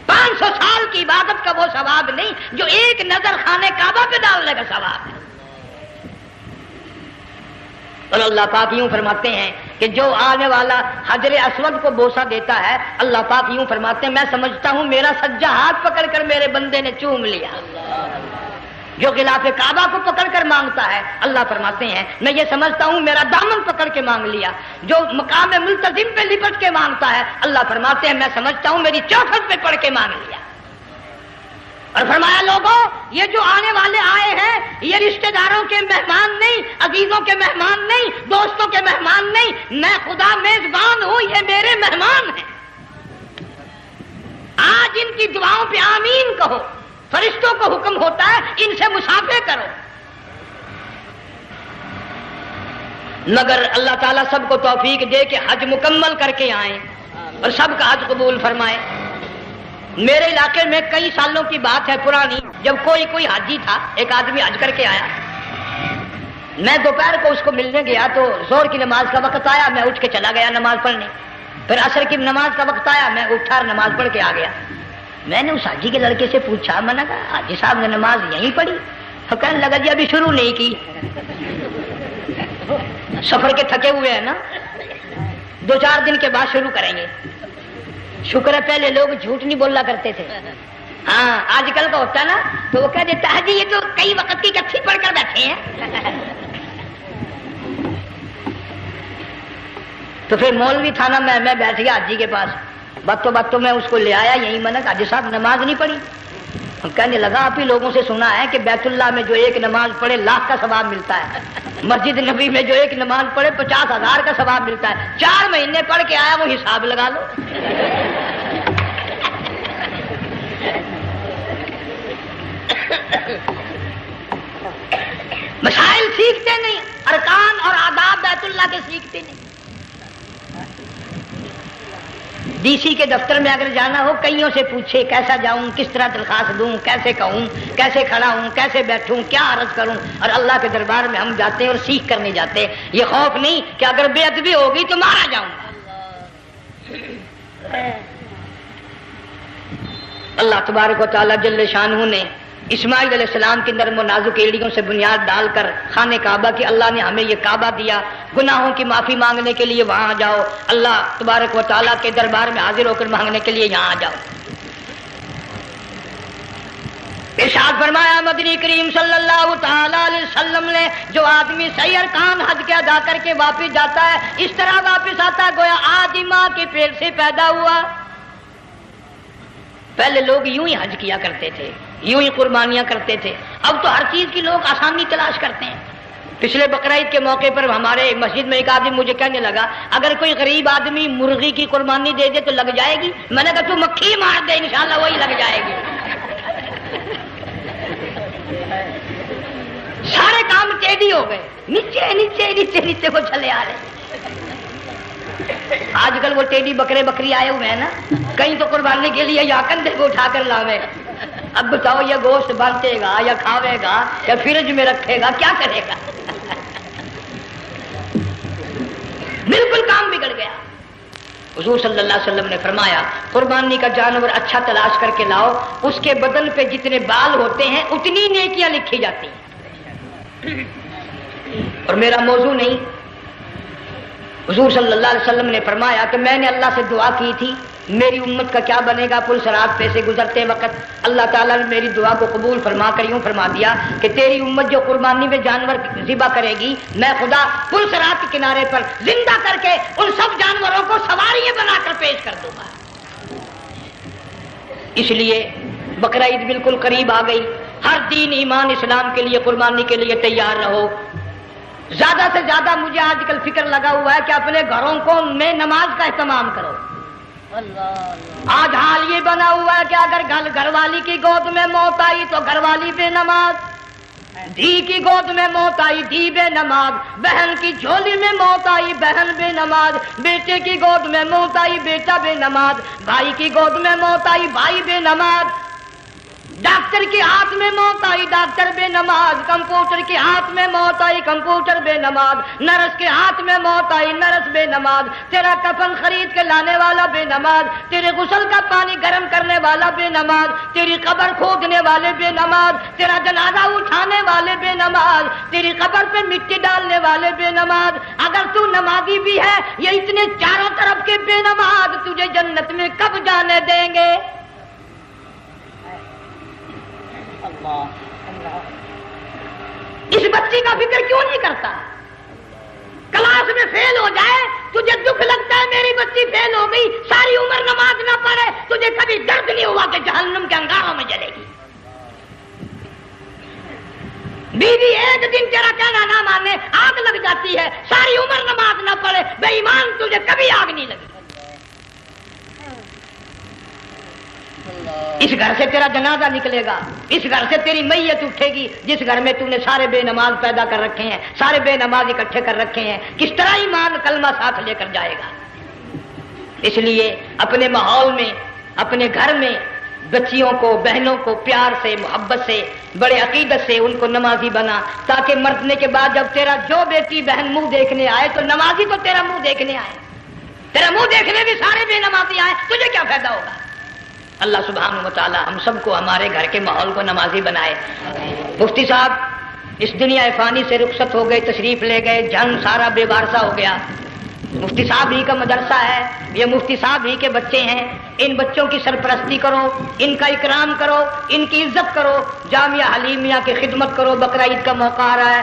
500 سال کی عبادت کا وہ ثواب نہیں جو ایک نظر خانے کعبہ پہ ڈالنے کا ثواب ہے. اور اللہ پاک یوں فرماتے ہیں کہ جو آنے والا حجر اسود کو بوسہ دیتا ہے، اللہ پاک یوں فرماتے ہیں میں سمجھتا ہوں میرا سجا ہاتھ پکڑ کر میرے بندے نے چوم لیا۔ جو غلاف کعبہ کو پکڑ کر مانگتا ہے، اللہ فرماتے ہیں میں یہ سمجھتا ہوں میرا دامن پکڑ کے مانگ لیا۔ جو مقام ملتزم پہ لپٹ کے مانگتا ہے، اللہ فرماتے ہیں میں سمجھتا ہوں میری چوکھٹ پہ پڑھ کے مانگ لیا۔ اور فرمایا لوگوں یہ جو آنے والے آئے ہیں یہ رشتہ داروں کے مہمان نہیں، عزیزوں کے مہمان نہیں، دوستوں کے مہمان نہیں، میں خدا میزبان ہوں، یہ میرے مہمان ہیں۔ آج ان کی دعاؤں پہ آمین کہو، فرشتوں کو حکم ہوتا ہے ان سے مصافحہ کرو۔ مگر اللہ تعالیٰ سب کو توفیق دے کہ حج مکمل کر کے آئیں اور سب کا حج قبول فرمائے۔ میرے علاقے میں کئی سالوں کی بات ہے پرانی، جب کوئی حاجی تھا، ایک آدمی حج کر کے آیا، میں دوپہر کو اس کو ملنے گیا تو زور کی نماز کا وقت آیا، میں اٹھ کے چلا گیا نماز پڑھنے۔ پھر عصر کی نماز کا وقت آیا، میں اٹھا اور نماز پڑھ کے آ گیا۔ میں نے اس حاجی کے لڑکے سے پوچھا، میں نے کہا حاجی صاحب نے نماز یہیں پڑھی؟ تو کہنے لگا جی ابھی شروع نہیں کی، سفر کے تھکے ہوئے ہیں نا، 2-4 دن کے بعد شروع کریں گے۔ شکر ہے پہلے لوگ جھوٹ نہیں بولنا کرتے تھے، ہاں آج کل کا ہوتا نا تو وہ کہہ دیتا ہے جی یہ تو کئی وقت کی کتھی پڑھ کر بیٹھے ہیں۔ تو پھر مولوی تھا نا، میں بیٹھ گیا حاجی کے پاس، باتوں میں اس کو لے آیا یہی، میں نے کہا حاجی صاحب نماز نہیں پڑھی؟ کہنے لگا آپ ہی لوگوں سے سنا ہے کہ بیت اللہ میں جو ایک نماز پڑھے 1,00,000 کا ثواب ملتا ہے، مسجد نبی میں جو ایک نماز پڑھے 50,000 کا ثواب ملتا ہے، 4 مہینے پڑھ کے آیا، وہ حساب لگا لو۔ مسائل سیکھتے نہیں، ارکان اور آداب بیت اللہ کے سیکھتے نہیں۔ ڈی سی کے دفتر میں اگر جانا ہو کئیوں سے پوچھے کیسا جاؤں، کس طرح درخواست دوں، کیسے کہوں، کیسے کھڑا ہوں، کیسے بیٹھوں، کیا عرض کروں، اور اللہ کے دربار میں ہم جاتے ہیں اور سیکھ کرنے جاتے ہیں، یہ خوف نہیں کہ اگر بے ادبی ہوگی تو مارا جاؤں گا۔ اللہ تبارک و تعالیٰ جل شانہ نے اسماعیل علیہ السلام کی نرم و نازک ایڑیوں سے بنیاد ڈال کر خانہ کعبہ کی، اللہ نے ہمیں یہ کعبہ دیا، گناہوں کی معافی مانگنے کے لیے وہاں جاؤ، اللہ تبارک و تعالیٰ کے دربار میں حاضر ہو کر مانگنے کے لیے یہاں جاؤ۔ ارشاد فرمایا مدنی کریم صلی اللہ تعالی علیہ وسلم نے جو آدمی صحیح ارکان حج کے ادا کر کے واپس جاتا ہے اس طرح واپس آتا ہے گویا آج ہی ماں کے پیٹ سے پیدا ہوا۔ پہلے لوگ یوں ہی حج کیا کرتے تھے، یوں ہی قربانیاں کرتے تھے، اب تو ہر چیز کی لوگ آسانی تلاش کرتے ہیں۔ پچھلے بقرعید کے موقع پر ہمارے مسجد میں ایک آدمی مجھے کہنے لگا اگر کوئی غریب آدمی مرغی کی قربانی دے دے تو لگ جائے گی؟ میں نے کہا تو مکھی مار دے انشاءاللہ وہی لگ جائے گی۔ سارے کام ٹیڑھی ہو گئے، نیچے نیچے نیچے نیچے کو چلے آ رہے۔ آج کل وہ ٹیڑھی بکرے بکری آئے ہوئے ہیں نا، کہیں تو قربانی کے لیے یا کندھے کو اٹھا کر لاوے۔ اب بتاؤ یہ گوشت بنتے گا یا کھاوے گا یا فریج میں رکھے گا، کیا کرے گا؟ بالکل کام بگڑ گیا۔ حضور صلی اللہ علیہ وسلم نے فرمایا قربانی کا جانور اچھا تلاش کر کے لاؤ، اس کے بدن پہ جتنے بال ہوتے ہیں اتنی نیکیاں لکھی جاتی ہیں۔ اور میرا موضوع نہیں، حضور صلی اللہ علیہ وسلم نے فرمایا کہ میں نے اللہ سے دعا کی تھی میری امت کا کیا بنے گا، پل صراط پہ سے گزرتے وقت اللہ تعالیٰ نے میری دعا کو قبول فرما کر یوں فرما دیا کہ تیری امت جو قربانی میں جانور ذبح کرے گی میں خدا پل صراط کے کنارے پر زندہ کر کے ان سب جانوروں کو سواریاں بنا کر پیش کر دوں گا۔ اس لیے بقرعید بالکل قریب آ گئی، ہر دین ایمان اسلام کے لیے قربانی کے لیے تیار رہو۔ زیادہ سے زیادہ مجھے آج کل فکر لگا ہوا ہے کہ اپنے گھروں کو میں نماز کا اہتمام کرو۔ آج حال یہ بنا ہوا ہے کہ اگر گھر والی کی گود میں موت آئی تو گھر والی بے نماز، دھی کی گود میں موت آئی دھی بے نماز، بہن کی جھولی میں موت آئی بہن بے نماز، بیٹے کی گود میں موت آئی بیٹا بے نماز، بھائی کی گود میں موت آئی بھائی بے نماز۔ ڈاکٹر کے ہاتھ میں موت آئی، ڈاکٹر بے نماز، کمپیوٹر کے ہاتھ میں موت آئی، کمپیوٹر بے نماز، نرس کے ہاتھ میں موت آئی، نرس بے نماز، تیرا کفن خرید کے لانے والا بے نماز، تیرے غسل کا پانی گرم کرنے والا بے نماز، تیری قبر کھودنے والے بے نماز، تیرا جنازہ اٹھانے والے بے نماز، تیری قبر پہ مٹی ڈالنے والے بے نماز۔ اگر تو نمازی بھی ہے، یہ اتنے چاروں طرف کے بے نماز تجھے جنت میں کب جانے دیں گے؟ اس بچی کا فکر کیوں نہیں کرتا؟ کلاس میں فیل ہو جائے تجھے دکھ لگتا ہے میری بچی فیل ہو گئی، ساری عمر نماز نہ پڑھے تجھے کبھی درد نہیں ہوا کہ جہنم کے انگاروں میں جلے گی؟ بیوی ایک دن تیرا کہنا نہ مانے آگ لگ جاتی ہے، ساری عمر نماز نہ پڑھے بے ایمان تجھے کبھی آگ نہیں لگی۔ اس گھر سے تیرا جنازہ نکلے گا، اس گھر سے تیری میت اٹھے گی جس گھر میں تو نے سارے بے نماز پیدا کر رکھے ہیں، سارے بے نماز اکٹھے کر رکھے ہیں، کس طرح ایمان کلمہ ساتھ لے کر جائے گا؟ اس لیے اپنے ماحول میں، اپنے گھر میں بچیوں کو، بہنوں کو پیار سے، محبت سے، بڑے عقیدت سے ان کو نمازی بنا، تاکہ مرنے کے بعد جب تیرا جو بیٹی بہن منہ دیکھنے آئے تو نمازی تو تیرا منہ دیکھنے آئے، تیرا منہ دیکھنے بھی سارے بے نمازی آئے، تجھے کیا فائدہ ہوگا؟ اللہ سبحانہ و تعالی ہم سب کو ہمارے گھر کے ماحول کو نمازی بنائے۔ مفتی صاحب اس دنیا فانی سے رخصت ہو گئے، تشریف لے گئے، جان سارا بے وارثہ ہو گیا۔ مفتی صاحب ہی کا مدرسہ ہے، یہ مفتی صاحب ہی کے بچے ہیں، ان بچوں کی سرپرستی کرو، ان کا اکرام کرو، ان کی عزت کرو، جامعہ حلیمیہ کی خدمت کرو۔ بقرہ عید کا موقع آ رہا ہے،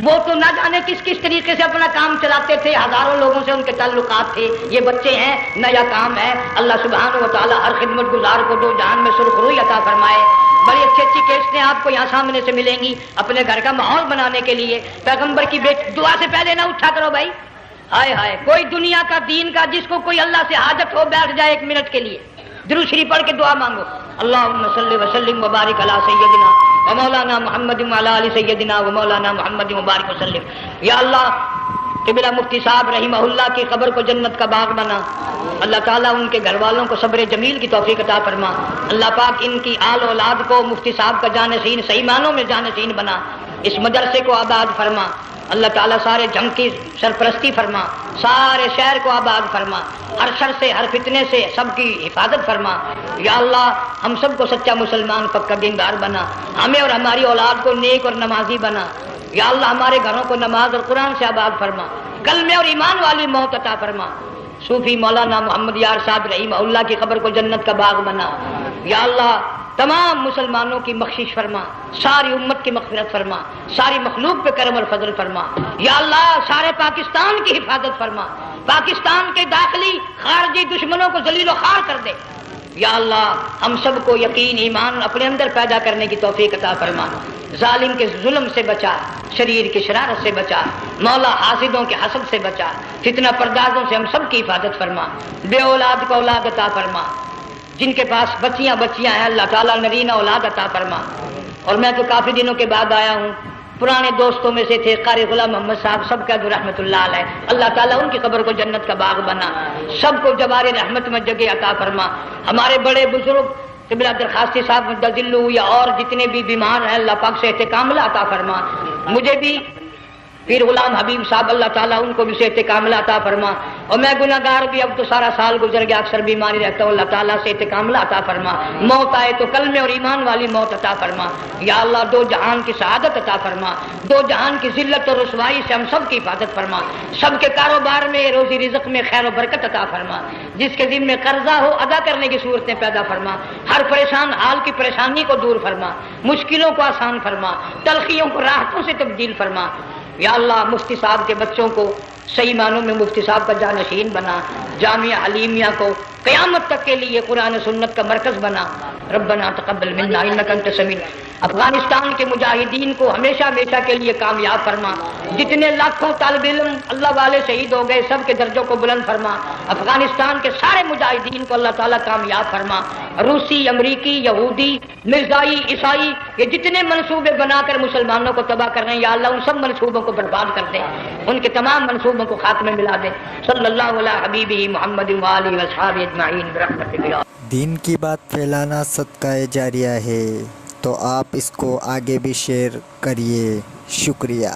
وہ تو نہ جانے کس کس طریقے سے اپنا کام چلاتے تھے، ہزاروں لوگوں سے ان کے تعلقات تھے، یہ بچے ہیں، نیا کام ہے۔ اللہ سبحانہ و تعالی ہر خدمت گزار کو دو جہان میں سرخ روئی عطا فرمائے۔ بڑی اچھی اچھی کیسٹیں آپ کو یہاں سامنے سے ملیں گی اپنے گھر کا ماحول بنانے کے لیے۔ پیغمبر کی دعا سے پہلے نہ اٹھا کرو بھائی، ہائے ہائے، کوئی دنیا کا دین کا جس کو کوئی اللہ سے حاجت ہو بیٹھ جائے ایک منٹ کے لیے، درود شریف پڑھ کے دعا مانگو، اللہم صلی وسلم وبارک علی سیدنا و مولانا محمد وعلی آل سیدنا و مولانا محمد وبارک وسلم۔ یا اللہ قبلہ مفتی صاحب رحمہ اللہ کی قبر کو جنت کا باغ بنا، اللہ تعالیٰ ان کے گھر والوں کو صبر جمیل کی توفیق عطا فرما، اللہ پاک ان کی آل اولاد کو مفتی صاحب کا جانشین صحیح معنوں میں جانشین بنا، اس مدرسے کو آباد فرما، اللہ تعالیٰ سارے جنگ کی سرپرستی فرما، سارے شہر کو آباد فرما، ہر شر سے ہر فتنے سے سب کی حفاظت فرما۔ یا اللہ ہم سب کو سچا مسلمان پکا دیندار بنا، ہمیں اور ہماری اولاد کو نیک اور نمازی بنا۔ یا اللہ ہمارے گھروں کو نماز اور قرآن سے آباد فرما، کلمے اور ایمان والی موت عطا فرما۔ صوفی مولانا محمد یار صاحب رحمہ اللہ کی قبر کو جنت کا باغ بنا۔ یا اللہ تمام مسلمانوں کی بخشش فرما، ساری امت کی مغفرت فرما، ساری مخلوق پہ کرم اور فضل فرما۔ یا اللہ سارے پاکستان کی حفاظت فرما، پاکستان کے داخلی خارجی دشمنوں کو ذلیل و خوار کر دے۔ یا اللہ ہم سب کو یقین ایمان اپنے اندر پیدا کرنے کی توفیق عطا فرما، ظالم کے ظلم سے بچا، شریر کی شرارت سے بچا، مولا حاسدوں کے حسد سے بچا، فتنہ پردازوں سے ہم سب کی حفاظت فرما، بے اولاد کو اولاد عطا فرما، جن کے پاس بچیاں ہیں اللہ تعالیٰ نرینہ اولاد عطا فرما۔ اور میں تو کافی دنوں کے بعد آیا ہوں، پرانے دوستوں میں سے تھے قاری غلام محمد صاحب، سب کا رحمت اللہ علیہ، اللہ تعالیٰ ان کی قبر کو جنت کا باغ بنا، سب کو جوار رحمت میں جگہ عطا فرما۔ ہمارے بڑے بزرگ قبلہ درخواستی صاحب مدذلو یا اور جتنے بھی بیمار ہیں اللہ پاک صحت کاملہ عطا فرما۔ مجھے بھی پیر غلام حبیب صاحب اللہ تعالیٰ ان کو بھی صحت کاملہ عطا فرما، اور میں گناہ گار بھی اب تو سارا سال گزر گیا، اکثر بیماری رہتا ہوں، اللہ تعالیٰ صحت کاملہ عطا فرما، موت آئے تو کلمے اور ایمان والی موت عطا فرما۔ یا اللہ دو جہان کی سعادت عطا فرما، دو جہان کی ذلت اور رسوائی سے ہم سب کی حفاظت فرما، سب کے کاروبار میں روزی رزق میں خیر و برکت عطا فرما، جس کے ذمہ قرضہ ہو ادا کرنے کی صورتیں پیدا فرما، ہر پریشان حال کی پریشانی کو دور فرما، مشکلوں کو آسان فرما، تلخیوں کو راحتوں سے تبدیل فرما۔ یا اللہ مفتی صاحب کے بچوں کو صحیح معنوں میں مفتی صاحب کا جانشین بنا، جامعہ حلیمیہ کو قیامت تک کے لیے قرآن سنت کا مرکز بنا۔ ربنا تقبل منا انک انت السمیع۔ افغانستان کے مجاہدین کو ہمیشہ ہمیشہ کے لیے کامیاب فرما، جتنے لاکھوں طالب علم اللہ والے شہید ہو گئے سب کے درجوں کو بلند فرما، افغانستان کے سارے مجاہدین کو اللہ تعالیٰ کامیاب فرما۔ روسی، امریکی، یہودی، مرزائی، عیسائی، یہ جتنے منصوبے بنا کر مسلمانوں کو تباہ کر رہے ہیں، یا اللہ ان سب منصوبوں کو برباد کر دے، ان کے تمام منصوبوں کو خاتمے ملا دے۔ صلی اللہ علیہ حبیبہ محمد وآلہ وصحبہ اجمعین برحمتک یا دین کی بات پھیلانا صدقہ جاریہ ہے، تو آپ اس کو آگے بھی شیئر کریے۔ شکریہ۔